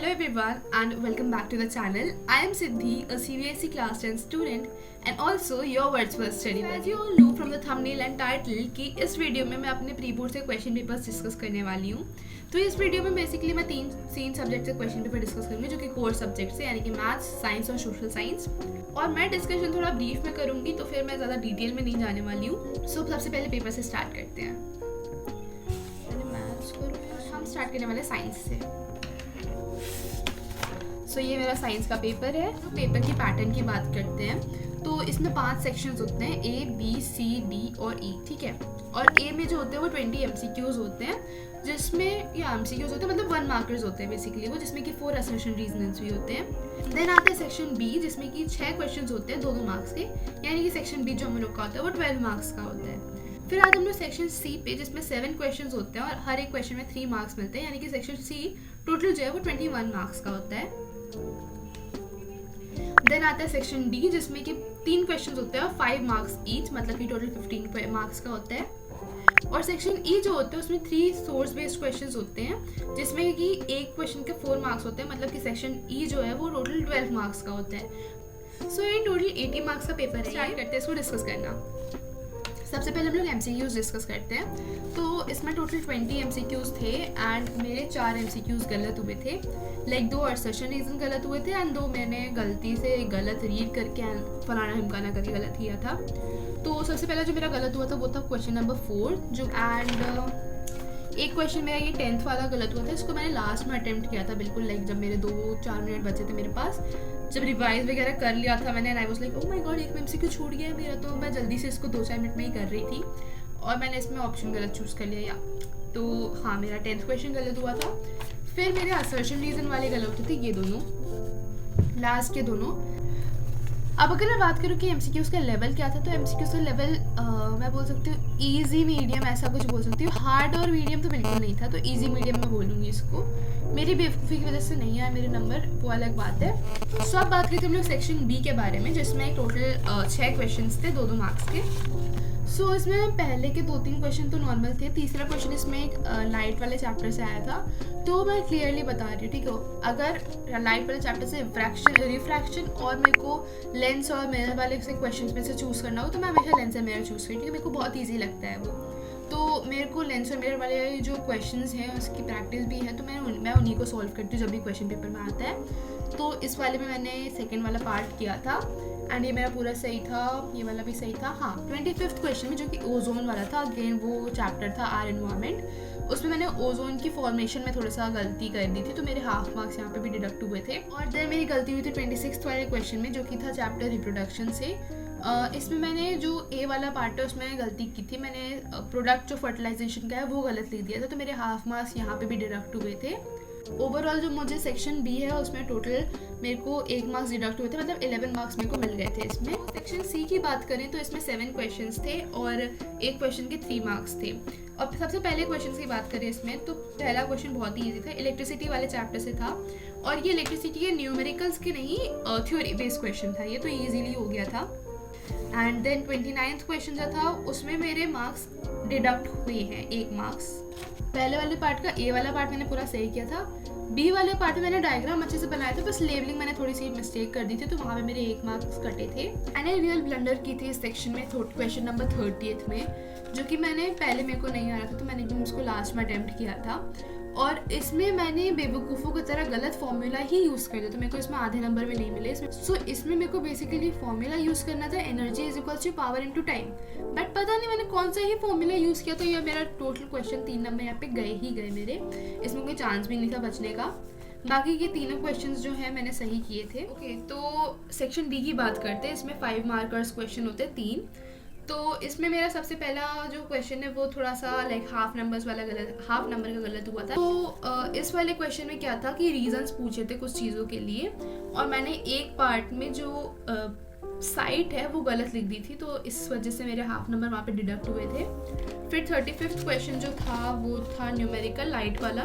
Hello everyone and welcome back to the channel. I am Siddhi, a CBSE class 10 student and also your words first study buddy. As you all know from the thumbnail and title कि इस video में मैं अपने pre board से question papers discuss करने वाली हूँ। तो इस वीडियो में बेसिकली मैं तीन सब्जेक्ट से क्वेश्चन पेपर डिस्कस करूँगी जो कि कोर सब्जेक्ट से यानी कि मैथ्स, साइंस और सोशल साइंस। और मैं डिस्कशन थोड़ा ब्रीफ में करूँगी तो फिर मैं ज़्यादा डिटेल में नहीं जाने वाली हूँ। सो सबसे पहले पेपर से स्टार्ट करते हैं। पहले मैथ्स करूँ, हम स्टार्ट करने वाले साइंस से। सो ये मेरा साइंस का पेपर है। तो पेपर की पैटर्न की बात करते हैं तो इसमें 5 सेक्शंस होते हैं, A, B, C, D और E, ठीक है। और A में जो होते हैं वो 20 MCQs होते हैं जिसमें या MCQs होते हैं मतलब 1 मार्कर्स होते हैं बेसिकली वो, जिसमें कि 4 असर्शन रीजनल्स भी होते हैं। देन आता है सेक्शन B जिसमें कि 6 क्वेश्चंस होते हैं 2-2 मार्क्स के, यानी कि सेक्शन B जो हम लोग का होता है वो 12 मार्क्स का होता है। फिर आज हम लोग सेक्शन C पे जिसमें 7 क्वेश्चंस होते हैं और हर एक क्वेश्चन में 3 मार्क्स मिलते हैं, यानी कि सेक्शन C टोटल जो है वो 21 मार्क्स का होता है। देन आता है सेक्शन डी जिसमें कि 3 क्वेश्चंस होते हैं और 5 मार्क्स ईच, मतलब कि टोटल 15 मार्क्स का होता है। और सेक्शन ई जो होते हैं उसमें 3 सोर्स बेस्ड क्वेश्चंस होते हैं जिसमें कि एक क्वेश्चन के 4 मार्क्स होते हैं, मतलब कि सेक्शन ई जो है वो टोटल 12 मार्क्स का होता है। सो ये टोटल 80 मार्क्स का पेपर है। स्टार्ट करते हैं इसको डिस्कस करना। सबसे पहले हम लोग MCQs डिस्कस करते हैं। तो इसमें टोटल 20 MCQs थे एंड मेरे 4 MCQs गलत हुए थे, लाइक 2 असर्शन रीजन गलत हुए थे एंड 2 मैंने गलती से गलत रीड करके एंड फलाना ढिमकाना करके गलत किया था। तो सबसे पहला जो मेरा गलत हुआ था वो था क्वेश्चन नंबर 4 जो एंड एक क्वेश्चन मेरा ये 10th वाला गलत हुआ था। इसको मैंने लास्ट में अटेम्प्ट किया था बिल्कुल, लाइक जब मेरे 2-4 मिनट बचे थे मेरे पास, जब रिवाइज वगैरह कर लिया था मैंने, I was like oh my God एक MCQ छूट गया है मेरा, तो मैं जल्दी से इसको 2-4 मिनट में ही कर रही थी और मैंने इसमें ऑप्शन गलत चूज़ कर लिया। तो हाँ, मेरा 10th क्वेश्चन गलत हुआ था। फिर मेरे असर्शन रीजन वाले गलत होते थे, ये दोनों लास्ट के दोनों। अब अगर मैं बात करूँ कि MCQs का लेवल क्या था, तो MCQs का लेवल मैं बोल सकती हूँ ईजी मीडियम ऐसा कुछ बोल सकती हूँ। हार्ड और मीडियम तो बिल्कुल नहीं था, तो ईजी मीडियम में बोलूँगी इसको। मेरी बेवकूफ़ी की वजह से नहीं आया मेरे नंबर, वो अलग बात है। सो अब बात करते हैं हम लोग सेक्शन B के बारे में जिसमें टोटल 6 क्वेश्चन थे 2-2 मार्क्स के। सो इसमें पहले के 2-3 क्वेश्चन तो नॉर्मल थे, तीसरा क्वेश्चन इसमें एक लाइट वाले चैप्टर से आया था। तो मैं क्लियरली बता रही हूँ, ठीक है, अगर लाइट वाले चैप्टर से रिफ्रैक्शन और मेरे को लेंस और मिरर वाले से क्वेश्चन में से चूज़ करना हो तो मैं हमेशा लेंस और मिरर चूज़ करी, ठीक है, मेरे को बहुत ईजी लगता है वो। तो मेरे को लेंस और मिरर वाले जो क्वेश्चंस हैं उसकी प्रैक्टिस भी है, तो मैं उन्हीं को सॉल्व करती हूँ जब भी क्वेश्चन पेपर में आता है। तो इस वाले में मैंने सेकंड वाला पार्ट किया था एंड ये मेरा पूरा सही था, ये वाला भी सही था। हाँ, 25th क्वेश्चन में जो कि ओजोन वाला था, अगेन वो चैप्टर था आर एनवायरमेंट, उसमें मैंने ओजोन की फॉर्मेशन में थोड़ा सा गलती कर दी थी, तो मेरे हाफ मार्क्स यहाँ पे भी डिडक्ट हुए थे। और देन मेरी गलती हुई थी 26th वाले क्वेश्चन में जो कि था चैप्टर रिप्रोडक्शन से। इसमें मैंने जो ए वाला पार्ट है उसमें गलती की थी, मैंने प्रोडक्ट जो फर्टिलाइजेशन का है वो गलत लिख दिया था, तो मेरे हाफ मार्क्स यहाँ पे भी डिडक्ट हुए थे। ओवरऑल जो मुझे सेक्शन B है उसमें टोटल मेरे को 1 मार्क्स डिडक्ट हुए थे, मतलब 11 मार्क्स मेरे को मिल गए थे इसमें। सेक्शन C की बात करें तो इसमें 7 क्वेश्चंस थे और एक क्वेश्चन के 3 मार्क्स थे। और सबसे पहले क्वेश्चन की बात करें इसमें तो पहला क्वेश्चन बहुत ही ईजी था, इलेक्ट्रिसिटी वाले चैप्टर से था और ये इलेक्ट्रिसिटी के न्यूमेरिकल्स के नहीं थ्योरी बेस्ड क्वेश्चन था, ये तो ईजिली हो गया था। एंड देन 29th क्वेश्चन जो था उसमें मेरे मार्क्स डिडक्ट हुए हैं 1 मार्क्स। पहले वाले पार्ट का A वाला पार्ट मैंने पूरा सही किया था, B वाले पार्ट में मैंने डायग्राम अच्छे से बनाया था, बस लेबलिंग मैंने थोड़ी सी मिस्टेक कर दी थी, तो वहाँ पे मेरे 1 मार्क्स कटे थे। मैंने रियल ब्लंडर की थी इस सेक्शन में क्वेश्चन नंबर 30th में, जो कि मैंने पहले मेरे को नहीं आ रहा था तो मैंने एकदम उसको लास्ट में अटेम्प्ट किया था और इसमें मैंने बेवकूफ़ों की तरह गलत फॉर्मूला ही यूज़ कर दिया, तो मेरे को इसमें आधे नंबर में नहीं मिले इसमें। सो इसमें मेरे को बेसिकली फॉर्मूला यूज़ करना था energy is equals to power into time, but पता नहीं मैंने कौन सा ही फॉर्मूला यूज़ किया, तो ये मेरा टोटल क्वेश्चन 3 नंबर यहाँ पे गए ही गए मेरे, इसमें कोई चांस भी नहीं था बचने का। बाकी ये तीनों क्वेश्चंस जो हैं मैंने सही किए थे। ओके, तो सेक्शन B की बात करते हैं। इसमें 5 मार्कर्स क्वेश्चन होते हैं 3। तो इसमें मेरा सबसे पहला जो क्वेश्चन है वो थोड़ा सा लाइक हाफ नंबर का गलत हुआ था। तो इस वाले क्वेश्चन में क्या था कि रीजंस पूछे थे कुछ चीज़ों के लिए और मैंने एक पार्ट में जो साइट है वो गलत लिख दी थी, तो इस वजह से मेरे हाफ नंबर वहाँ पे डिडक्ट हुए थे। फिर 35th क्वेश्चन जो था वो था न्यूमेरिकल लाइट वाला,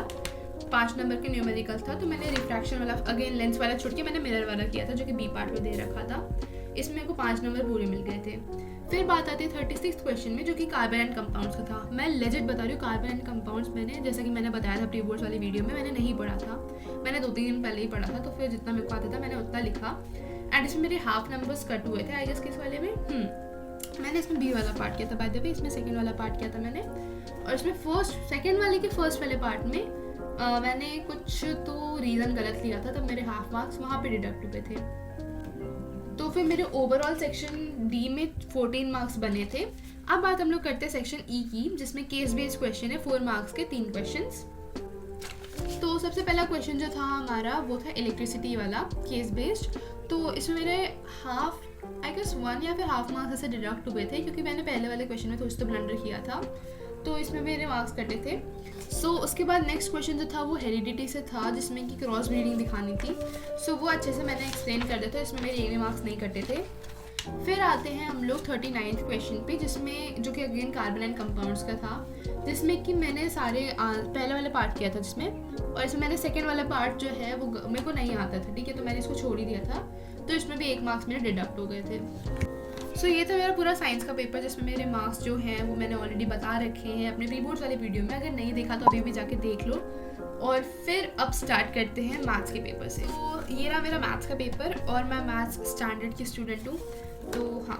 5 नंबर के न्यूमेरिकल था, तो मैंने रिफ्रैक्शन वाला अगेन लेंस वाला छोड़ के मैंने मिरर वाला किया था जो कि B पार्ट में दे रखा था, इसमें मेरे को 5 नंबर पूरे मिल गए थे। फिर बात आती है 36th क्वेश्चन में जो कि कार्बन एंड कंपाउंड्स का था। मैं लेजिट बता रही हूँ, कार्बन एंड कंपाउंड्स मैंने जैसा कि मैंने बताया था प्री बोर्ड्स वाली वीडियो में मैंने नहीं पढ़ा था, मैंने 2-3 दिन पहले ही पढ़ा था, तो फिर जितना मेरे को आता था मैंने उतना लिखा। एंड इसमें मेरे हाफ नंबर्स कट हुए थे आई गेस किस वाले में, मैंने इसमें बी वाला पार्ट किया था बाय द वे, इसमें सेकंड वाला पार्ट किया था मैंने, और इसमें सेकंड वाले के फर्स्ट वाले पार्ट में मैंने कुछ तो रीज़न गलत लिया था, तब मेरे हाफ मार्क्स वहाँ पे डिडक्ट हुए थे। तो फिर मेरे ओवरऑल सेक्शन डी में 14 मार्क्स बने थे। अब बात हम लोग करते हैं सेक्शन ई की, जिसमें केस बेस्ड क्वेश्चन है 4 मार्क्स के 3 क्वेश्चंस। तो सबसे पहला क्वेश्चन जो था हमारा वो था इलेक्ट्रिसिटी वाला केस बेस्ड। तो इसमें मेरे हाफ आई गेस 1 या फिर हाफ मार्क्स ऐसे डिडक्ट हुए थे, क्योंकि मैंने पहले वाले क्वेश्चन में थोड़ा सा ब्लंडर किया था, तो इसमें मेरे मार्क्स कटे थे। उसके बाद नेक्स्ट क्वेश्चन जो था वो हेरिडिटी से था, जिसमें कि क्रॉस ब्रीडिंग दिखानी थी। वो अच्छे से मैंने एक्सप्लेन कर दिया था, इसमें मेरे एक भी मार्क्स नहीं कटे थे। फिर आते हैं हम लोग 39th क्वेश्चन पे, जिसमें जो कि अगेन कार्बन एंड कंपाउंड्स का था, जिसमें कि मैंने सारे पहले वाले पार्ट किया था जिसमें, और इसमें मैंने सेकेंड वाला पार्ट जो है वो मेरे को नहीं आता था, ठीक है, तो मैंने इसको छोड़ ही दिया था, तो इसमें भी 1 मार्क्स मेरे डिडक्ट हो गए थे। ये था मेरा पूरा साइंस का पेपर, जिसमें मेरे मार्क्स जो हैं वो मैंने ऑलरेडी बता रखे हैं अपने प्री बोर्ड्स वाले वीडियो में, अगर नहीं देखा तो अभी भी जाके देख लो। और फिर अब स्टार्ट करते हैं मैथ्स के पेपर से। तो ये रहा मेरा मैथ्स का पेपर, और मैं मैथ्स स्टैंडर्ड की स्टूडेंट हूँ, तो हाँ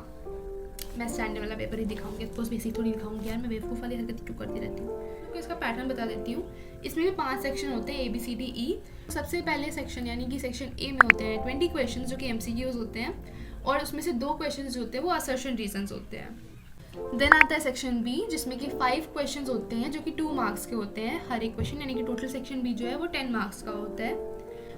मैं स्टैंडर्ड वाला पेपर ही दिखाऊंगी, ऑफकोर्स बेसिक थोड़ी दिखाऊंगी यार, मैं बेवकूफ़ वाली हरकत क्यों करती रहती हूँ। तो इसका पैटर्न बता देती हूँ। इसमें भी 5 सेक्शन होते हैं ABCDE। सबसे पहले सेक्शन यानी कि सेक्शन ए में होते हैं 20 क्वेश्चन जो कि MCQs होते हैं, और उसमें से 2 क्वेश्चन जो होते हैं वो असर्शन रीजंस होते हैं। देन आता है सेक्शन बी, जिसमें कि 5 क्वेश्चन होते हैं जो कि 2 मार्क्स के होते हैं हर एक क्वेश्चन, यानी कि टोटल सेक्शन बी जो है वो 10 मार्क्स का होता है।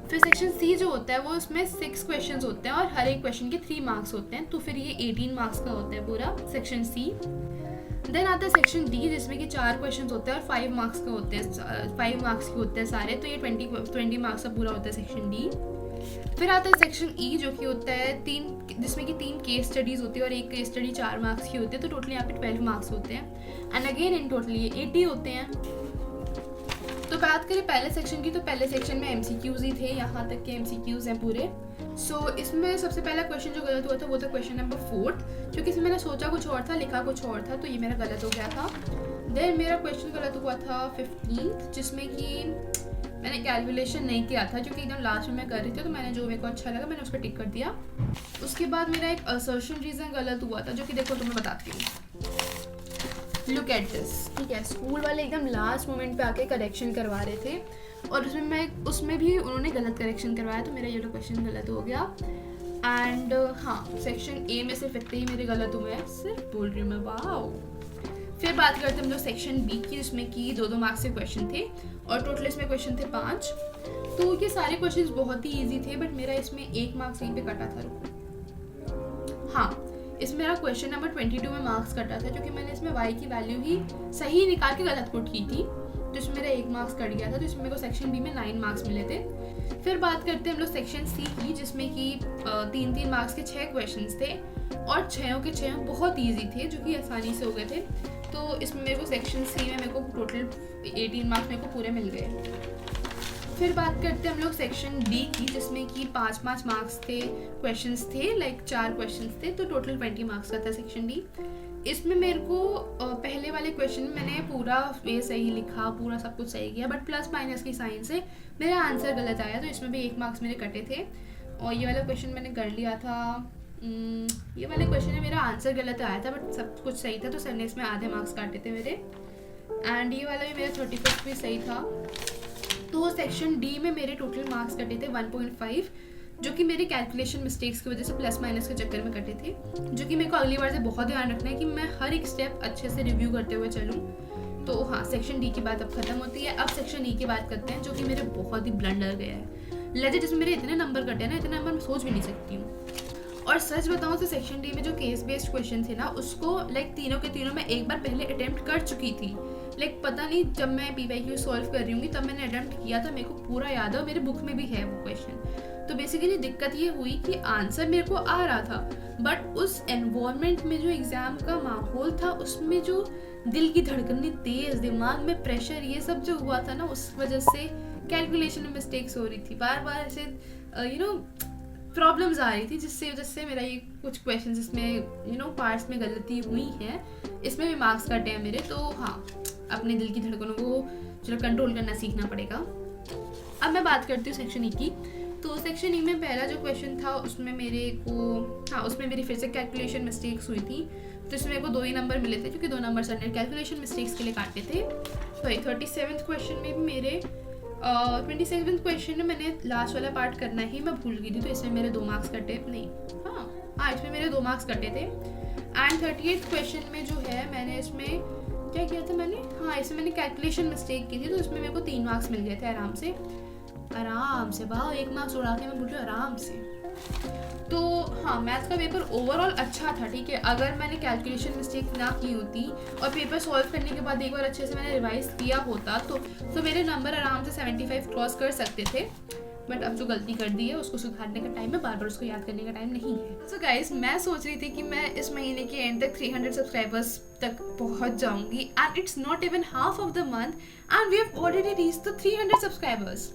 फिर सेक्शन सी जो होता है वो उसमें 6 क्वेश्चंस होते हैं और हर एक क्वेश्चन के 3 मार्क्स होते हैं, तो फिर ये 18 मार्क्स का होता है पूरा सेक्शन सी। देन आता है सेक्शन डी, जिसमें कि 4 क्वेश्चंस होते हैं और 5 मार्क्स के होते हैं, 5 मार्क्स के होते हैं सारे, तो ये 20 मार्क्स का पूरा होता है सेक्शन डी। फिर आता है सेक्शन ई, जो कि होता है 3, जिसमें कि 3 केस स्टडीज़ होती है और एक केस स्टडी 4 मार्क्स की होती है, तो टोटल यहाँ पे 12 मार्क्स होते हैं, एंड अगेन इन टोटल ये 80 होते हैं। तो बात करें पहले सेक्शन की, तो पहले सेक्शन में MCQs ही थे, यहाँ तक के MCQs हैं पूरे। इसमें सबसे पहला क्वेश्चन जो गलत हुआ था वो था क्वेश्चन नंबर 4, क्योंकि इसमें मैंने सोचा कुछ और था, लिखा कुछ और था, तो ये मेरा गलत हो गया था। देन मेरा क्वेश्चन गलत हुआ था 15th, जिसमें कि मैंने कैलकुलेशन नहीं किया था, क्योंकि एकदम लास्ट में मैं कर रही थी, तो मैंने जो मेरे को अच्छा लगा मैंने उस पर टिक कर दिया। उसके बाद मेरा एक असर्शन रीज़न गलत हुआ था, जो कि देखो तुम्हें बताती हूँ। लुक एट दिस, ठीक है, स्कूल वाले एकदम लास्ट मोमेंट पे आके करेक्शन करवा रहे थे, और उसमें भी उन्होंने गलत करेक्शन करवाया, तो मेरा ये क्वेश्चन गलत हो गया। एंड हाँ, सेक्शन ए में सिर्फ इतने ही मेरे गलत हुए हैं, सिर्फ बोल रही हूँ मैं, वाओ। फिर बात करते हैं हम लोग सेक्शन बी की, जिसमें कि 2-2 मार्क्स के क्वेश्चन थे, और टोटल इसमें क्वेश्चन थे 5। तो ये सारे क्वेश्चंस बहुत ही इजी थे, बट मेरा इसमें 1 मार्क्स यहीं पे कटा था। रुको, हाँ, इसमें मेरा क्वेश्चन नंबर 22 में मार्क्स कटा था, क्योंकि मैंने इसमें y की वैल्यू ही सही निकाल के गलत पुट की थी, तो इसमें मेरा 1 मार्क्स कट गया था, तो इसमें मेरे को सेक्शन बी में 9 मार्क्स मिले थे। फिर बात करते हैं हम लोग सेक्शन सी की, जिसमें कि 3-3 मार्क्स के 6 क्वेश्चन थे, और 6 के 6 बहुत ईजी थे, जो कि आसानी से हो गए थे। तो इसमें मेरे को सेक्शन सी में मेरे को टोटल 18 मार्क्स मेरे को पूरे मिल गए। फिर बात करते हैं हम लोग सेक्शन डी की, जिसमें कि 5-5 मार्क्स थे, क्वेश्चंस थे, लाइक 4 क्वेश्चंस थे, तो टोटल 20 मार्क्स का था सेक्शन डी। इसमें मेरे को पहले वाले क्वेश्चन में मैंने पूरा वे सही लिखा, पूरा सब कुछ सही किया, बट प्लस माइनस की साइन से मेरा आंसर गलत आया, तो इसमें भी 1 मार्क्स मेरे कटे थे। और ये वाला क्वेश्चन मैंने कर लिया था, ये वाले क्वेश्चन में मेरा आंसर गलत आया था, बट सब कुछ सही था, तो सर ने इसमें आधे मार्क्स काटे थे मेरे। एंड ये वाला भी मेरा 31 भी सही था। तो सेक्शन डी में मेरे टोटल मार्क्स कटे थे 1.5, जो कि मेरे कैलकुलेशन मिस्टेक्स की वजह से प्लस माइनस के चक्कर में कटे थे, जो कि मेरे को अगली बार से बहुत ध्यान रखना है कि मैं हर एक स्टेप अच्छे से रिव्यू करते हुए चलूँ। तो हाँ, सेक्शन डी की बात अब खत्म होती है। अब सेक्शन ई की बात करते हैं, जो कि मेरे बहुत ही ब्लंडर गया है, लेजिट जिसमें मेरे इतने नंबर कटे ना, इतने नंबर मैं सोच भी नहीं सकती हूँ। और सच बताऊँ तो सेक्शन डी में जो केस बेस्ड क्वेश्चन थे ना, उसको लाइक तीनों के तीनों मैं एक बार पहले अटेम्प्ट कर चुकी थी, लाइक पता नहीं जब मैं PYQ सॉल्व कर रही हूँ तब मैंने अटेम्प्ट किया था, मेरे को पूरा याद है, मेरे बुक में भी है वो क्वेश्चन। तो बेसिकली दिक्कत ये हुई कि आंसर मेरे को आ रहा था, बट उस एनवायरनमेंट में जो एग्जाम का माहौल था, उसमें जो दिल की धड़कनें तेज, दिमाग में प्रेशर, ये सब जो हुआ था ना, उस वजह से कैलकुलेशन में मिस्टेक्स हो रही थी, बार बार ऐसे प्रॉब्लम्स आ रही थी, जिससे वजह से मेरा ये कुछ क्वेश्चन इसमें पार्ट्स में गलती हुई है, इसमें भी मार्क्स कटे हैं मेरे। तो हाँ, अपने दिल की धड़कनों को चलो कंट्रोल करना सीखना पड़ेगा। अब मैं बात करती हूँ सेक्शन ई की। तो सेक्शन ई में पहला जो क्वेश्चन था उसमें मेरे को, हाँ उसमें मेरी फिर से कैलकुलेशन मिस्टेक्स हुई थी, तो इसमें मेरे को 2 ही नंबर मिले थे क्योंकि 2 नंबर सर ने कैलकुलेशन मिस्टेक्स के लिए काटे थे। सॉरी 37th क्वेश्चन में भी मेरे 27th क्वेश्चन में मैंने लास्ट वाला पार्ट करना ही मैं भूल गई थी, तो इसमें मेरे 2 मार्क्स कटे, नहीं हाँ इसमें मेरे 2 मार्क्स कटे थे। एंड 38th क्वेश्चन में जो है मैंने इसमें क्या किया था मैंने, हाँ इसमें मैंने कैलकुलेशन मिस्टेक की थी, तो इसमें मेरे को 3 मार्क्स मिल गए थे आराम से भाव 1 मार्क्स उड़ा के मैं बोल रही हूँ आराम से। तो हाँ मैथ्स का पेपर ओवरऑल अच्छा था, ठीक है। अगर मैंने कैलकुलेशन मिस्टेक ना की होती और पेपर सॉल्व करने के बाद एक बार अच्छे से मैंने रिवाइज किया होता तो मेरे नंबर आराम से 75 क्रॉस कर सकते थे। बट अब जो गलती कर दी है उसको सुधारने का टाइम है, बार बार उसको याद करने का टाइम नहीं है। सो गाइस मैं सोच रही थी कि मैं इस महीने के एंड तक 300 सब्सक्राइबर्स तक पहुंच जाऊंगी, and it's not even half of the month and we have already reached the 300 subscribers.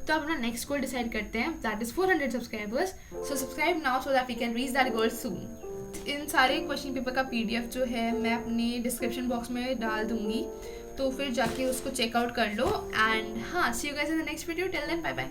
तो अब अपना नेक्स्ट गोल डिसाइड करते हैं, that is 400 subscribers. So subscribe now so that we can reach that goal soon. इन सारे question paper का PDF जो है मैं अपने डिस्क्रिप्शन बॉक्स में डाल दूंगी, तो फिर जाके उसको चेकआउट कर लो। एंड हाँ see you guys in the next video, till then bye bye.